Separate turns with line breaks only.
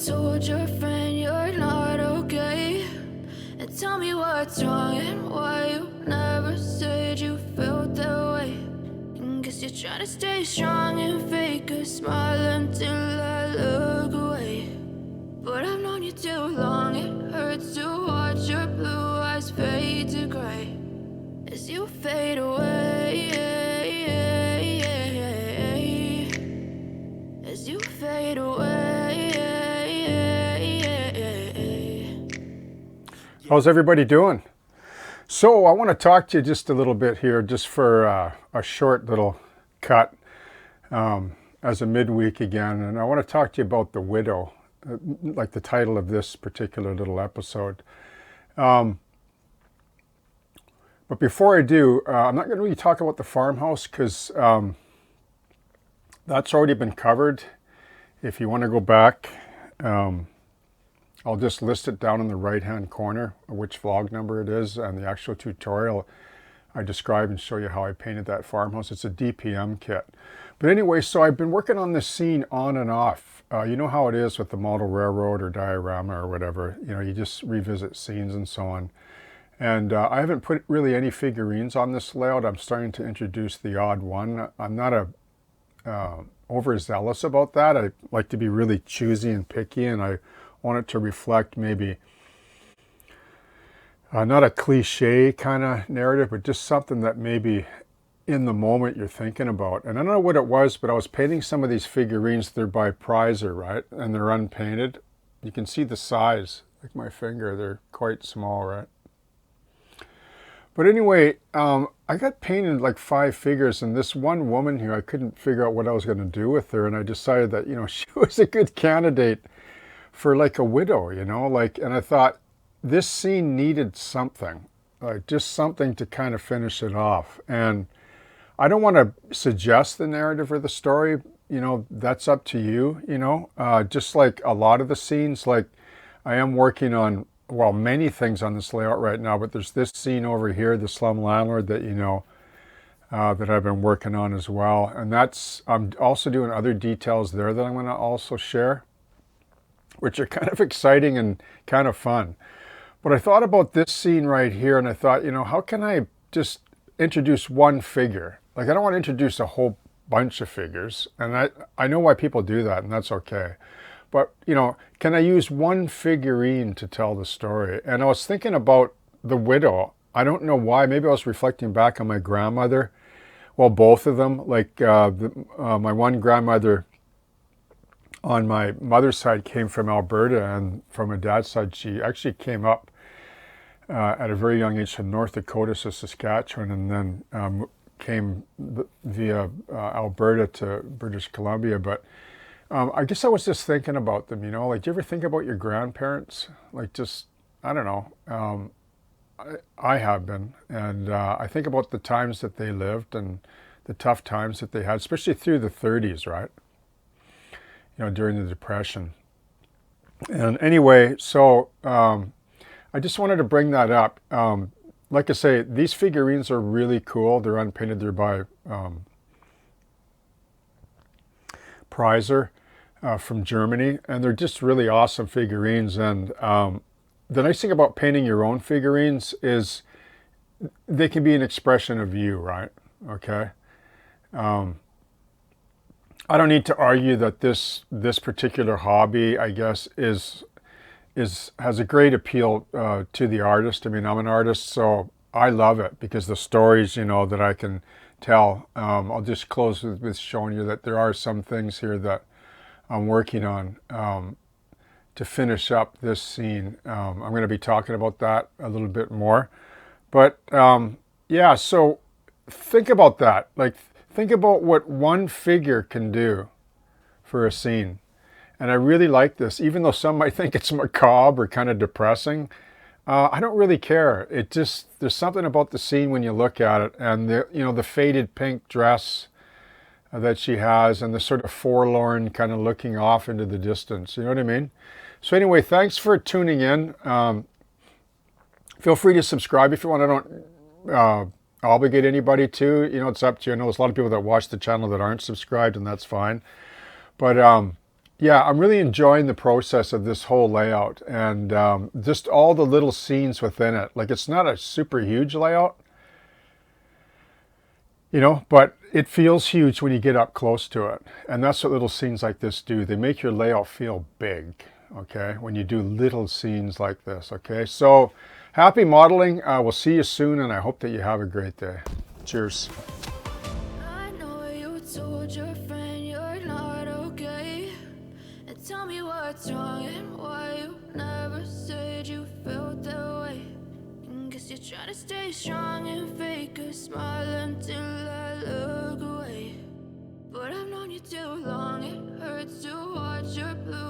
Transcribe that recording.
told your friend you're not okay? And tell me what's wrong and why you never said you felt that way. And guess you're trying to stay strong and fake a smile until I look away. But I've known you too long, it hurts to watch your blue eyes fade to gray as you fade away, as you fade away.
How's everybody doing? So I want to talk to you just a little bit here, just for a short little cut as a midweek again. And I want to talk to you about The Widow, like the title of this particular little episode. But before I do, I'm not going to really talk about the farmhouse because that's already been covered. If you want to go back, I'll just list it down in the right-hand corner, which vlog number it is, and the actual tutorial I describe and show you how I painted that farmhouse. It's a DPM kit. But anyway, so I've been working on this scene on and off. You know how it is with the model railroad or diorama or whatever. You know, you just revisit scenes and so on. And I haven't put really any figurines on this layout. I'm starting to introduce the odd one. I'm not overzealous about that. I like to be really choosy and picky, and I want it to reflect maybe not a cliche kind of narrative, but just something that maybe in the moment you're thinking about. And I don't know what it was, but I was painting some of these figurines. They're by Prizer, right? And they're unpainted. You can see the size, like my finger, they're quite small, right? But anyway, I got painted like 5 figures, and this one woman here, I couldn't figure out what I was going to do with her, and I decided that, you know, she was a good candidate for like a widow, you know, like, and I thought this scene needed something, like just something to kind of finish it off. And I don't want to suggest the narrative or the story, you know, that's up to you, you know, just like a lot of the scenes, like I am working on, well, many things on this layout right now, but there's this scene over here, the slum landlord, that, you know, that I've been working on as well. And that's, I'm also doing other details there that I'm going to also share, which are kind of exciting and kind of fun. But I thought about this scene right here, and I thought, you know, how can I just introduce one figure? Like, I don't want to introduce a whole bunch of figures, and I know why people do that, and that's okay. But, you know, can I use one figurine to tell the story? And I was thinking about The Widow. I don't know why. Maybe I was reflecting back on my grandmother. Well, both of them. Like, my one grandmother on my mother's side came from Alberta, and from my dad's side, she actually came up at a very young age from North Dakota to Saskatchewan, and then came via Alberta to British Columbia. But I guess I was just thinking about them, you know, like, do you ever think about your grandparents? Like, just, I don't know, I have been, and I think about the times that they lived and the tough times that they had, especially through the 30s, right? You know, during the Depression. And anyway, so I just wanted to bring that up. Like I say, these figurines are really cool. They're unpainted. They're by Prizer from Germany, and they're just really awesome figurines. And the nice thing about painting your own figurines is they can be an expression of you, right? Okay. I don't need to argue that this particular hobby, I guess, has a great appeal to the artist. I mean, I'm an artist, so I love it because the stories, you know, that I can tell. I'll just close with showing you that there are some things here that I'm working on to finish up this scene. I'm going to be talking about that a little bit more. But yeah, so think about that. Like, think about what one figure can do for a scene. And I really like this, even though some might think it's macabre or kind of depressing. I don't really care. It just, there's something about the scene when you look at it, and the, you know, the faded pink dress that she has, and the sort of forlorn kind of looking off into the distance. You know what I mean? So anyway, thanks for tuning in. Feel free to subscribe if you want. I don't obligate anybody to. You know, it's up to you. I know there's a lot of people that watch the channel that aren't subscribed, and that's fine. But yeah, I'm really enjoying the process of this whole layout and just all the little scenes within it. Like it's not a super huge layout, you know, but it feels huge when you get up close to it. And that's what little scenes like this do. They make your layout feel big, okay, when you do little scenes like this, okay? So happy modeling. We'll see you soon, and I hope that you have a great day. Cheers.
I know you told your friend you're not okay. And tell me what's wrong and why you never said you felt that way. And guess you're trying to stay strong and fake a smile until I look away. But I've known you too long, it hurts to watch your blue